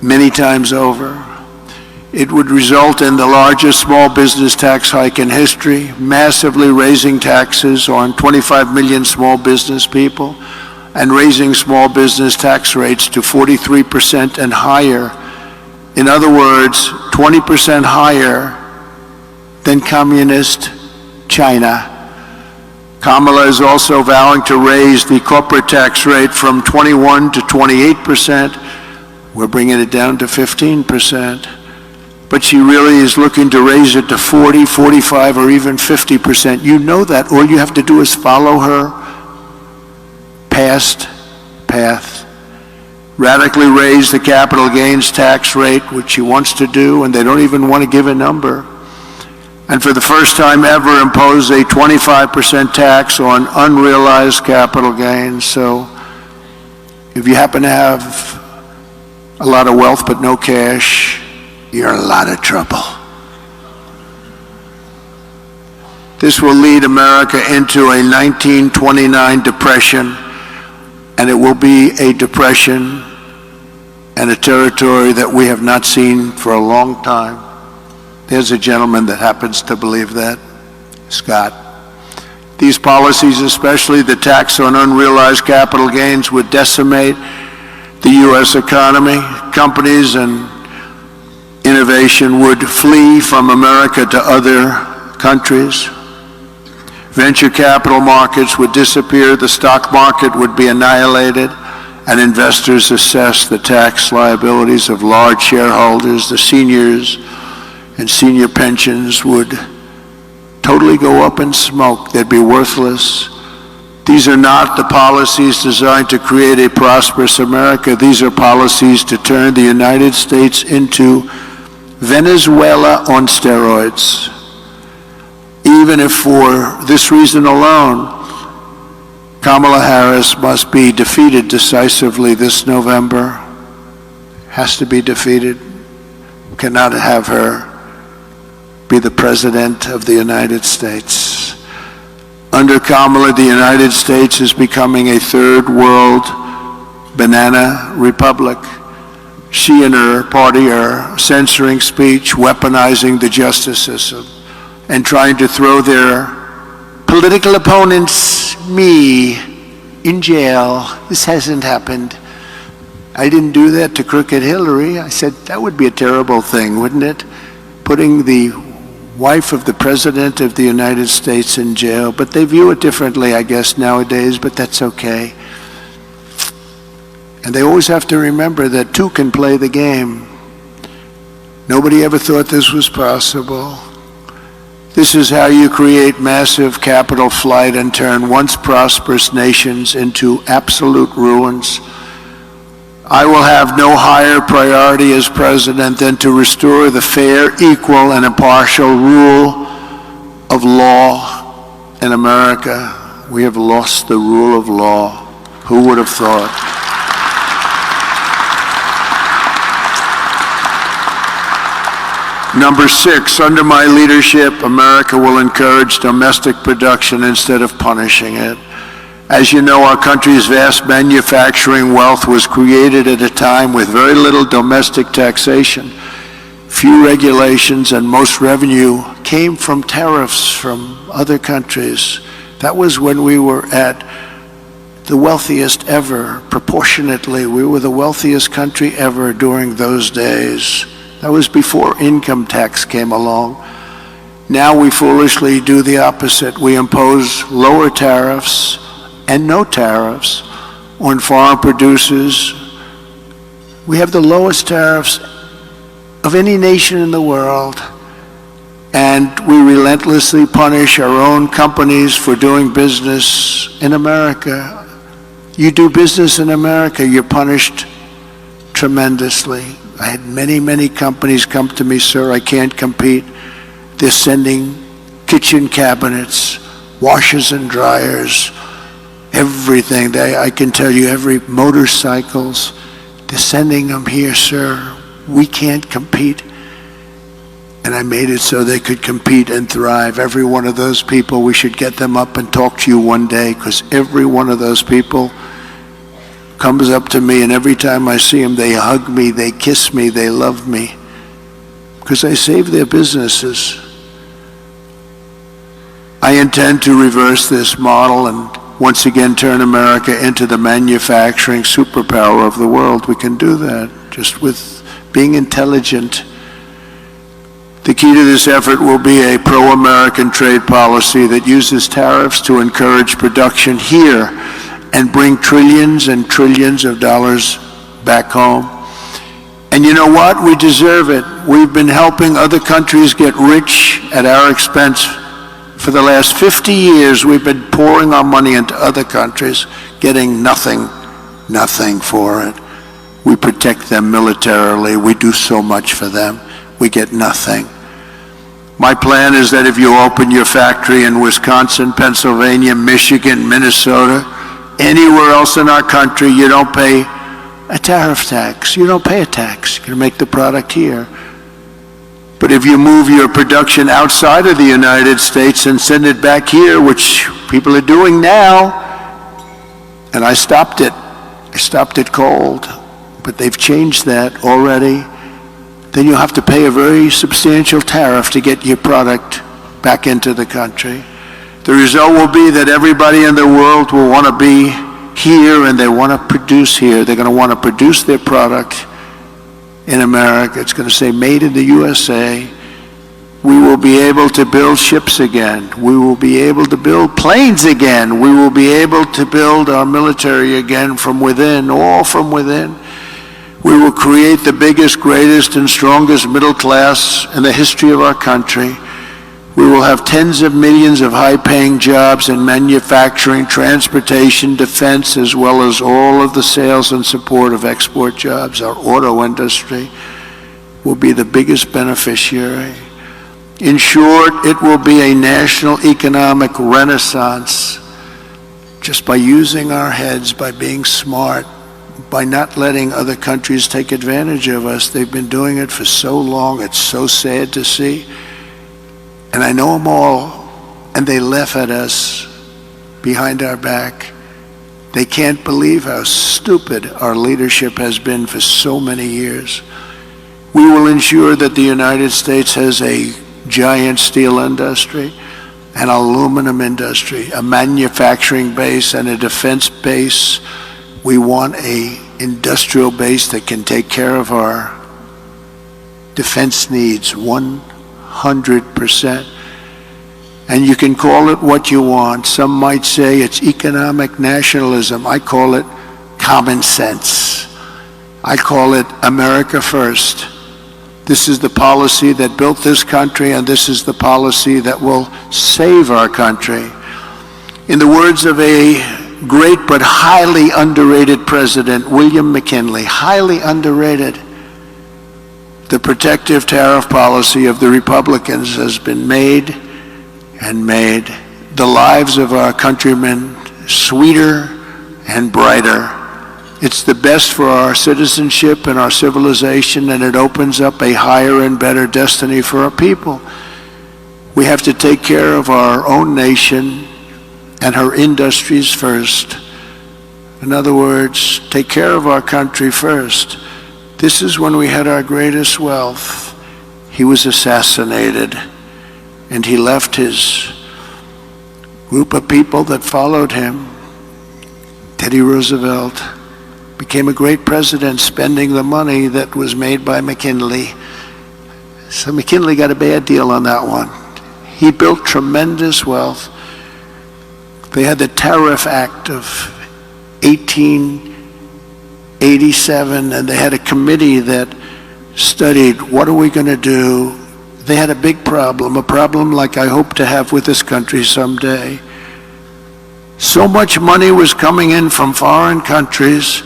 many times over. It would result in the largest small business tax hike in history, massively raising taxes on 25 million small business people and raising small business tax rates to 43% and higher. In other words, 20% higher than communist China. Kamala is also vowing to raise the corporate tax rate from 21 to 28%. We're bringing it down to 15%. But she really is looking to raise it to 40, 45, or even 50%. You know that. All you have to do is follow her past path. Radically raise the capital gains tax rate, which she wants to do, and they don't even want to give a number. And for the first time ever, impose a 25% tax on unrealized capital gains. So if you happen to have a lot of wealth but no cash, you're in a lot of trouble. This will lead America into a 1929 depression, and it will be a depression and a territory that we have not seen for a long time. There's a gentleman that happens to believe that, Scott. These policies, especially the tax on unrealized capital gains, would decimate the U.S. economy. Companies and innovation would flee from America to other countries. Venture capital markets would disappear, the stock market would be annihilated, and investors assess the tax liabilities of large shareholders. The seniors and senior pensions would totally go up in smoke. They'd be worthless. These are not the policies designed to create a prosperous America. These are policies to turn the United States into Venezuela on steroids. Even if for this reason alone, Kamala Harris must be defeated decisively this November. Has to be defeated. We cannot have her be the President of the United States. Under Kamala, the United States is becoming a third world banana republic. She and her party are censoring speech, weaponizing the justice system, and trying to throw their political opponents, me, in jail. This hasn't happened. I didn't do that to Crooked Hillary. I said that would be a terrible thing, wouldn't it? Putting the wife of the President of the United States in jail. But they view it differently, I guess, nowadays, but that's okay. And they always have to remember that two can play the game. Nobody ever thought this was possible. This is how you create massive capital flight and turn once prosperous nations into absolute ruins. I will have no higher priority as president than to restore the fair, equal, and impartial rule of law in America. We have lost the rule of law. Who would have thought? Number 6, under my leadership, America will encourage domestic production instead of punishing it. As you know, our country's vast manufacturing wealth was created at a time with very little domestic taxation, few regulations, and most revenue came from tariffs from other countries. That was when we were at the wealthiest ever, proportionately. We were the wealthiest country ever during those days. That was before income tax came along. Now we foolishly do the opposite. We impose lower tariffs and no tariffs on foreign producers. We have the lowest tariffs of any nation in the world, and we relentlessly punish our own companies for doing business in America. You do business in America, you're punished tremendously. I had many, many companies come to me, sir, I can't compete. They're sending kitchen cabinets, washers and dryers, everything. I can tell you, every motorcycles, they're sending them here, sir. We can't compete. And I made it so they could compete and thrive. Every one of those people, we should get them up and talk to you one day, because every one of those people comes up to me, and every time I see them, they hug me, they kiss me, they love me, because I saved their businesses. I intend to reverse this model and once again turn America into the manufacturing superpower of the world. We can do that just with being intelligent. The key to this effort will be a pro-American trade policy that uses tariffs to encourage production here and bring trillions and trillions of dollars back home. And you know what? We deserve it. We've been helping other countries get rich at our expense. For the last 50 years, we've been pouring our money into other countries, getting nothing for it. We protect them militarily. We do so much for them. We get nothing. My plan is that if you open your factory in Wisconsin, Pennsylvania, Michigan, Minnesota, anywhere else in our country, you don't pay a tariff tax. You don't pay a tax. You can make the product here. But if you move your production outside of the United States and send it back here, which people are doing now, and I stopped it cold, but they've changed that already, then you'll have to pay a very substantial tariff to get your product back into the country. The result will be that everybody in the world will want to be here, and they want to produce here. They're going to want to produce their product in America. It's going to say made in the USA. We will be able to build ships again. We will be able to build planes again. We will be able to build our military again from within, all from within. We will create the biggest, greatest, and strongest middle class in the history of our country. We will have tens of millions of high-paying jobs in manufacturing, transportation, defense, as well as all of the sales and support of export jobs. Our auto industry will be the biggest beneficiary. In short, it will be a national economic renaissance just by using our heads, by being smart, by not letting other countries take advantage of us. They've been doing it for so long. It's so sad to see. And I know them all, and they laugh at us behind our back. They can't believe how stupid our leadership has been for so many years. We will ensure that the United States has a giant steel industry, an aluminum industry, a manufacturing base, and a defense base. We want an industrial base that can take care of our defense needs 100%. And you can call it what you want. Some might say it's economic nationalism. I call it common sense. I call it America first. This is the policy that built this country, and this is the policy that will save our country. In the words of a great but highly underrated president, William McKinley, highly underrated, the protective tariff policy of the Republicans has been made the lives of our countrymen sweeter and brighter. It's the best for our citizenship and our civilization, and it opens up a higher and better destiny for our people. We have to take care of our own nation and her industries first. In other words, take care of our country first. This is when we had our greatest wealth. He was assassinated, and he left his group of people that followed him. Teddy Roosevelt became a great president, spending the money that was made by McKinley. So McKinley got a bad deal on that one. He built tremendous wealth. They had the Tarrif Act of 1887, and they had a committee that studied, what are we going to do? They had a big problem, a problem like I hope to have with this country someday. So much money was coming in from foreign countries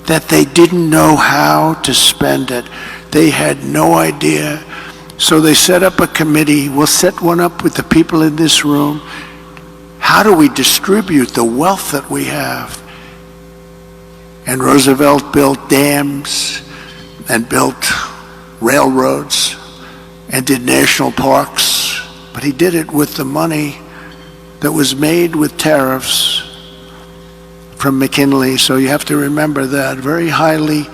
that they didn't know how to spend it. They had no idea. So they set up a committee. We'll set one up with the people in this room. How do we distribute the wealth that we have? And Roosevelt built dams and built railroads and did national parks, but he did it with the money that was made with tariffs from McKinley, so you have to remember that. Very highly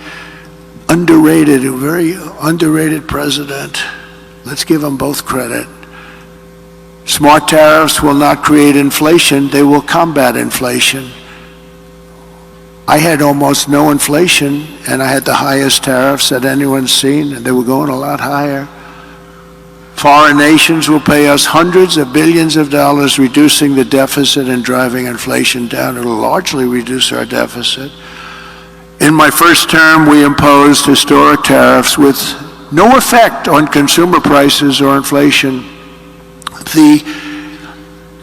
underrated, a very underrated president. Let's give them both credit. Smart tariffs will not create inflation, they will combat inflation. I had almost no inflation, and I had the highest tariffs that anyone's seen, and they were going a lot higher. Foreign nations will pay us hundreds of billions of dollars, reducing the deficit and driving inflation down. It will largely reduce our deficit. In my first term, we imposed historic tariffs with no effect on consumer prices or inflation. The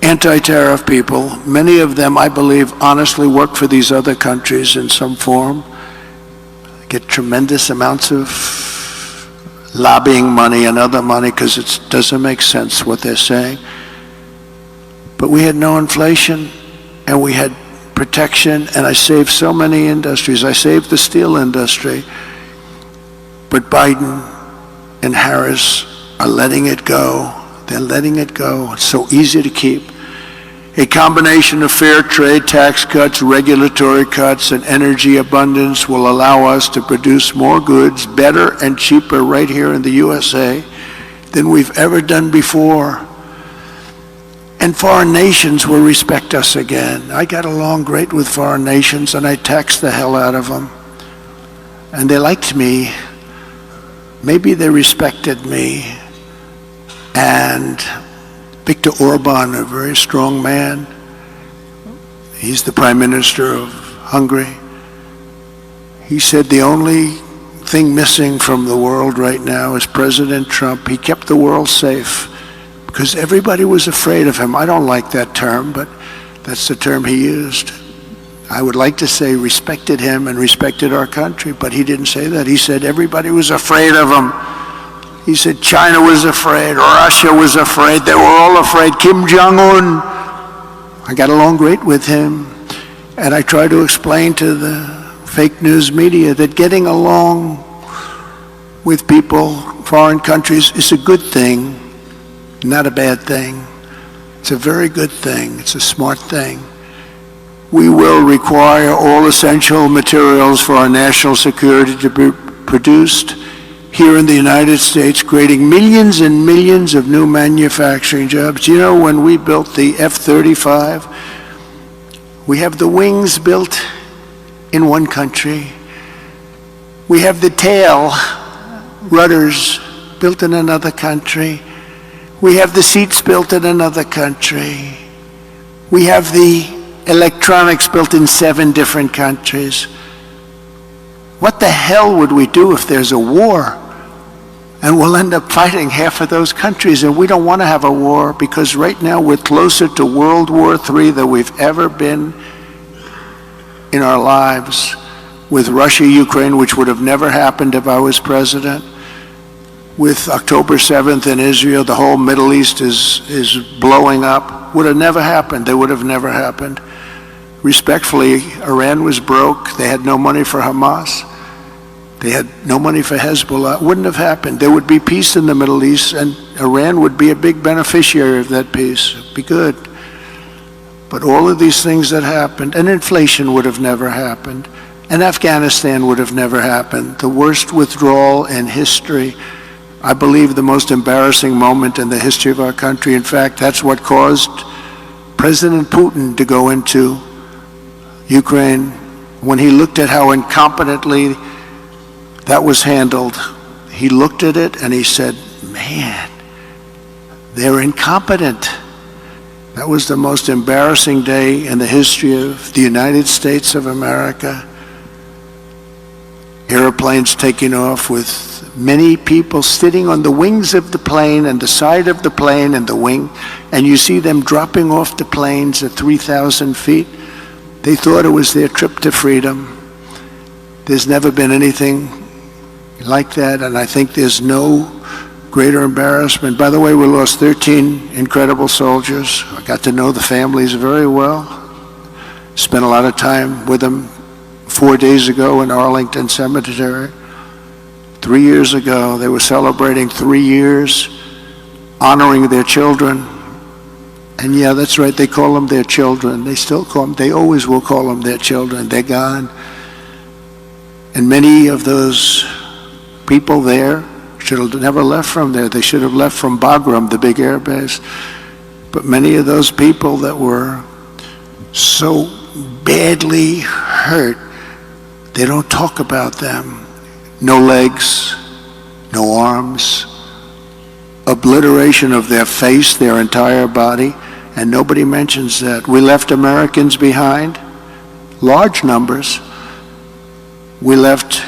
anti-tariff people, many of them, I believe, honestly work for these other countries in some form, get tremendous amounts of lobbying money and other money because it doesn't make sense what they're saying. But we had no inflation, and we had protection, and I saved so many industries. I saved the steel industry, but Biden and Harris are letting it go. They're letting it go. It's so easy to keep. A combination of fair trade, tax cuts, regulatory cuts, and energy abundance will allow us to produce more goods better and cheaper right here in the USA than we've ever done before. And foreign nations will respect us again. I got along great with foreign nations, and I taxed the hell out of them. And they liked me. Maybe they respected me. And Viktor Orban, a very strong man, he's the Prime Minister of Hungary. He said the only thing missing from the world right now is President Trump. He kept the world safe because everybody was afraid of him. I don't like that term, but that's the term he used. I would like to say respected him and respected our country, but he didn't say that. He said everybody was afraid of him. He said China was afraid, Russia was afraid, they were all afraid. Kim Jong-un, I got along great with him. And I try to explain to the fake news media that getting along with people, foreign countries, is a good thing, not a bad thing. It's a very good thing. It's a smart thing. We will require all essential materials for our national security to be produced here in the United States, creating millions and millions of new manufacturing jobs. You know, when we built the F-35, we have the wings built in one country. We have the tail rudders built in another country. We have the seats built in another country. We have the electronics built in 7 different countries. What the hell would we do if there's a war? And we'll end up fighting half of those countries, and we don't want to have a war because right now we're closer to World War III than we've ever been in our lives, with Russia, Ukraine, which would have never happened if I was president, with October 7th in Israel, the whole Middle East is blowing up. Would have never happened. They would have never happened. Respectfully, Iran was broke. They had no money for Hamas. They had no money for Hezbollah. It wouldn't have happened. There would be peace in the Middle East, and Iran would be a big beneficiary of that peace. It'd be good. But all of these things that happened, and inflation would have never happened, and Afghanistan would have never happened. The worst withdrawal in history, I believe the most embarrassing moment in the history of our country. In fact, that's what caused President Putin to go into Ukraine when he looked at how incompetently that was handled. He looked at it and he said, man, they're incompetent. That was the most embarrassing day in the history of the United States of America. Airplanes taking off with many people sitting on the wings of the plane and the side of the plane and the wing, and you see them dropping off the planes at 3,000 feet. They thought it was their trip to freedom. There's never been anything like that, and I think there's no greater embarrassment. By the way, we lost 13 incredible soldiers. I got to know the families very well. Spent a lot of time with them 4 days ago in Arlington Cemetery. 3 years ago, they were celebrating 3 years, honoring their children And yeah, that's right, they call them their children. They still call them, they always will call them their children. They're gone. And many of those people there should have never left from there. They should have left from Bagram, the big air base. But many of those people that were so badly hurt, they don't talk about them. No legs, no arms, obliteration of their face, their entire body, and nobody mentions that. We left Americans behind, large numbers. We left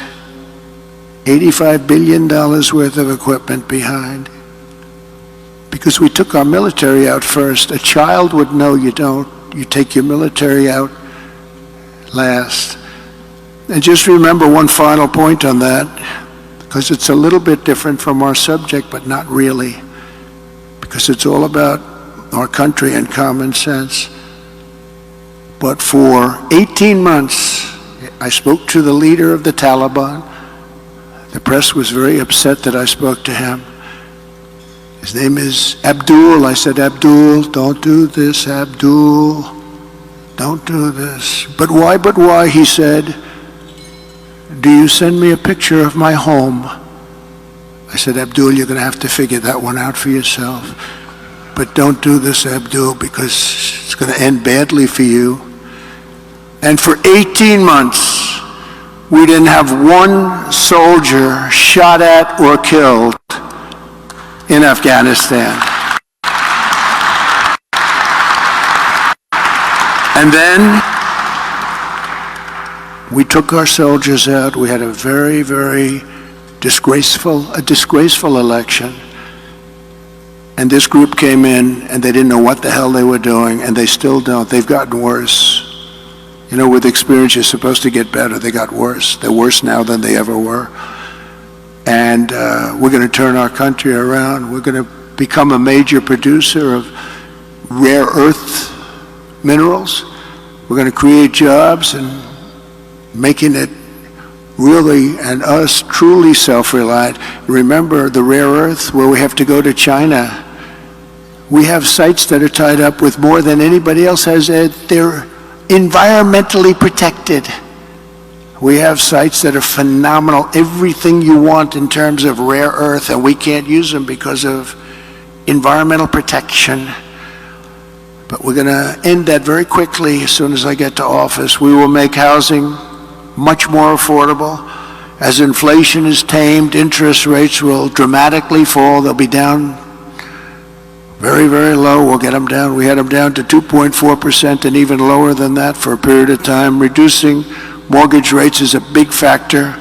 $85 billion worth of equipment behind because we took our military out first. A child would know you don't. You take your military out last. And just remember one final point on that, because it's a little bit different from our subject, but not really, because it's all about our country and common sense. But for 18 months, I spoke to the leader of the Taliban. The press was very upset that I spoke to him. His name is Abdul. I said, Abdul, don't do this, Abdul. Don't do this. But why? He said, do you send me a picture of my home? I said, Abdul, you're going to have to figure that one out for yourself. But don't do this, Abdul, because it's going to end badly for you. And for 18 months, we didn't have one soldier shot at or killed in Afghanistan. And then we took our soldiers out. We had a very, very disgraceful election. And this group came in and they didn't know what the hell they were doing, and they still don't. They've gotten worse. You know, with experience, you're supposed to get better. They got worse. They're worse now than they ever were. And we're going to turn our country around. We're going to become a major producer of rare earth minerals. We're going to create jobs and making it really, and us, truly self-reliant. Remember the rare earth where we have to go to China. We have sites that are tied up with more than anybody else has. They're environmentally protected. We have sites that are phenomenal, everything you want in terms of rare earth, and we can't use them because of environmental protection. But we're going to end that very quickly as soon as I get to office. We will make housing much more affordable. As inflation is tamed, interest rates will dramatically fall. They'll be down very, very low. We'll get them down. We had them down to 2.4% and even lower than that for a period of time. Reducing mortgage rates is a big factor.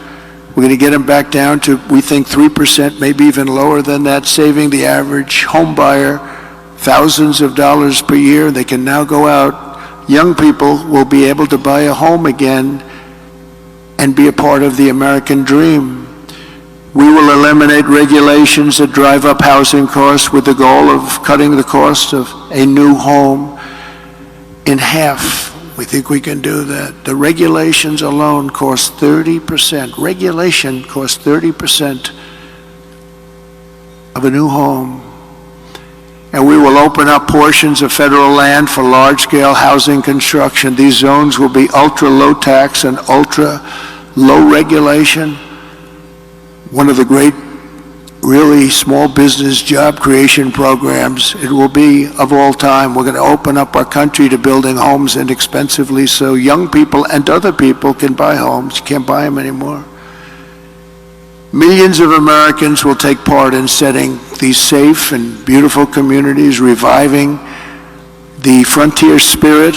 We're going to get them back down to, we think, 3%, maybe even lower than that, saving the average home buyer thousands of dollars per year. They can now go out. Young people will be able to buy a home again and be a part of the American dream. We will eliminate regulations that drive up housing costs with the goal of cutting the cost of a new home in half. We think we can do that. The regulations alone cost 30%. Regulation costs 30% of a new home. And we will open up portions of federal land for large-scale housing construction. These zones will be ultra-low tax and ultra-low regulation. One of the great, really small business job creation programs, it will be of all time. We're going to open up our country to building homes inexpensively so young people and other people can buy homes. You can't buy them anymore. Millions of Americans will take part in setting these safe and beautiful communities, reviving the frontier spirit,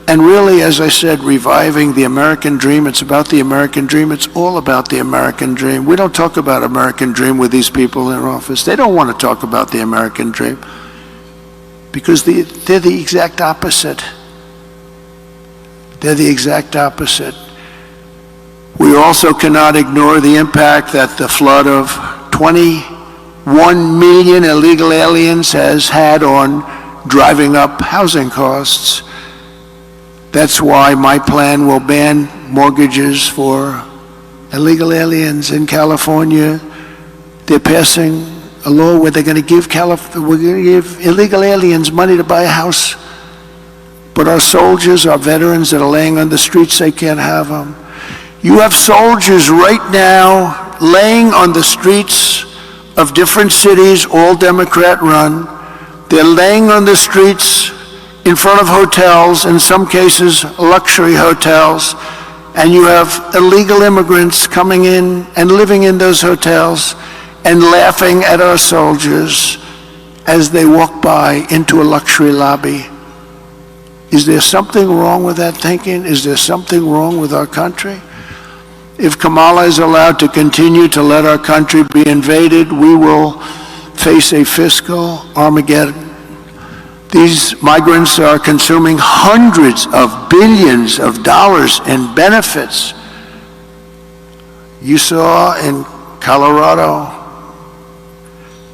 and really, as I said, reviving the American dream. It's about the American dream. It's all about the American dream. We don't talk about American dream with these people in office. They don't want to talk about the American dream because they're the exact opposite. They're the exact opposite. We also cannot ignore the impact that the flood of 21 million illegal aliens has had on driving up housing costs. That's why my plan will ban mortgages for illegal aliens in California. They're passing a law where they're going to give we're going to give illegal aliens money to buy a house. But our soldiers, our veterans that are laying on the streets, they can't have them. You have soldiers right now laying on the streets of different cities, all Democrat run. They're laying on the streets in front of hotels, in some cases luxury hotels, and you have illegal immigrants coming in and living in those hotels and laughing at our soldiers as they walk by into a luxury lobby. Is there something wrong with that thinking? Is there something wrong with our country? If Kamala is allowed to continue to let our country be invaded, we will face a fiscal Armageddon. These migrants are consuming hundreds of billions of dollars in benefits. You saw in Colorado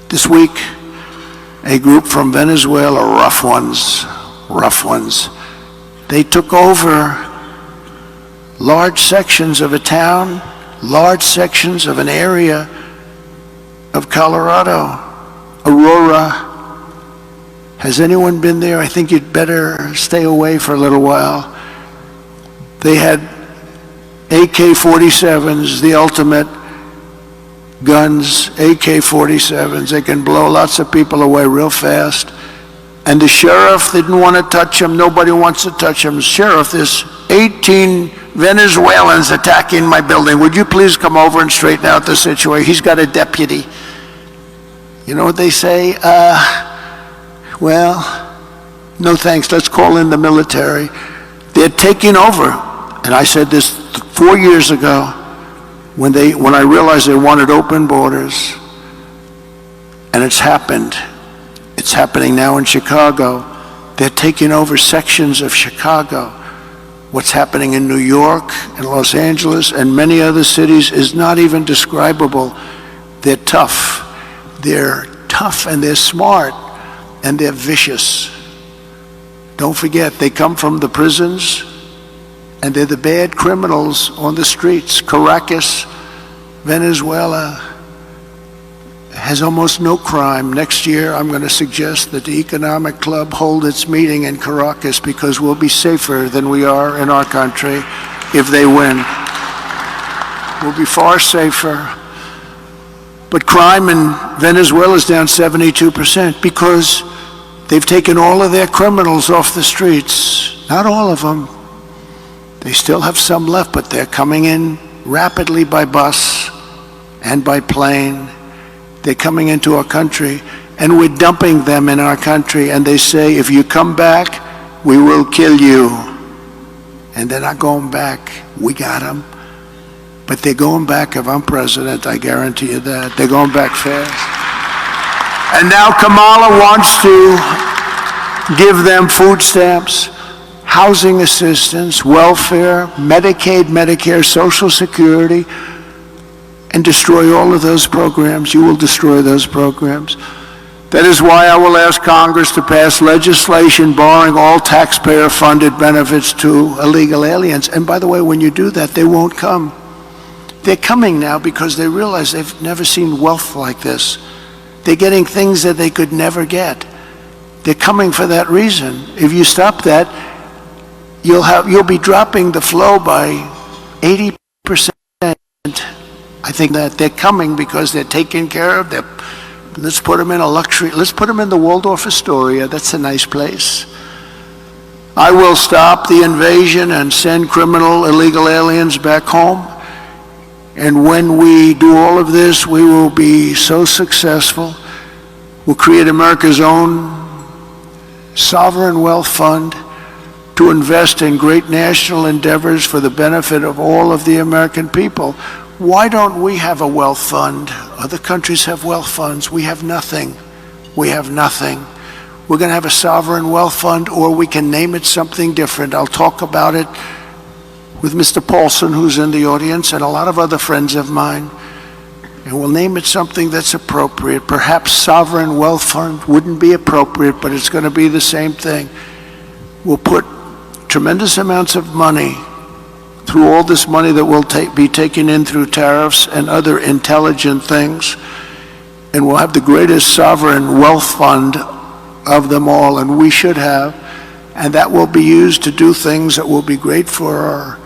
this week a group from Venezuela, rough ones. They took over large sections of a town, large sections of an area of Colorado, Aurora. Has anyone been there? I think you'd better stay away for a little while. They had AK-47s, the ultimate guns, AK-47s. They can blow lots of people away real fast. And the sheriff didn't want to touch him. Nobody wants to touch him. Sheriff, there's 18 Venezuelans attacking my building. Would you please come over and straighten out the situation? He's got a deputy. You know what they say? Well, no thanks, let's call in the military. They're taking over. And I said this 4 years ago when I realized they wanted open borders. And it's happened. It's happening now in Chicago. They're taking over sections of Chicago. What's happening in New York and Los Angeles and many other cities is not even describable. They're tough. They're tough and they're smart. And they're vicious. Don't forget, they come from the prisons, and they're the bad criminals on the streets. Caracas, Venezuela, has almost no crime. Next year, I'm going to suggest that the Economic Club hold its meeting in Caracas because we'll be safer than we are in our country if they win. We'll be far safer. But crime in Venezuela is down 72% because they've taken all of their criminals off the streets. Not all of them. They still have some left, but they're coming in rapidly by bus and by plane. They're coming into our country, and we're dumping them in our country, and they say, if you come back, we will kill you. And they're not going back. We got them. But they're going back if I'm president, I guarantee you that. They're going back fast. And now Kamala wants to give them food stamps, housing assistance, welfare, Medicaid, Medicare, Social Security, and destroy all of those programs. You will destroy those programs. That is why I will ask Congress to pass legislation barring all taxpayer-funded benefits to illegal aliens. And by the way, when you do that, they won't come. They're coming now because they realize they've never seen wealth like this. They're getting things that they could never get. They're coming for that reason. If you stop that, you'll be dropping the flow by 80%. I think that they're coming because they're taken care of. Let's put them in a luxury. Let's put them in the Waldorf Astoria. That's a nice place. I will stop the invasion and send criminal illegal aliens back home. And when we do all of this, we will be so successful. We'll create America's own sovereign wealth fund to invest in great national endeavors for the benefit of all of the American people. Why don't we have a wealth fund? Other countries have wealth funds. We have nothing. We have nothing. We're going to have a sovereign wealth fund, or we can name it something different. I'll talk about it with Mr. Paulson, who's in the audience, and a lot of other friends of mine. And we'll name it something that's appropriate. Perhaps sovereign wealth fund wouldn't be appropriate, but it's going to be the same thing. We'll put tremendous amounts of money through all this money that will be taken in through tariffs and other intelligent things. and we'll have the greatest sovereign wealth fund of them all, and we should have, and that will be used to do things that will be great for our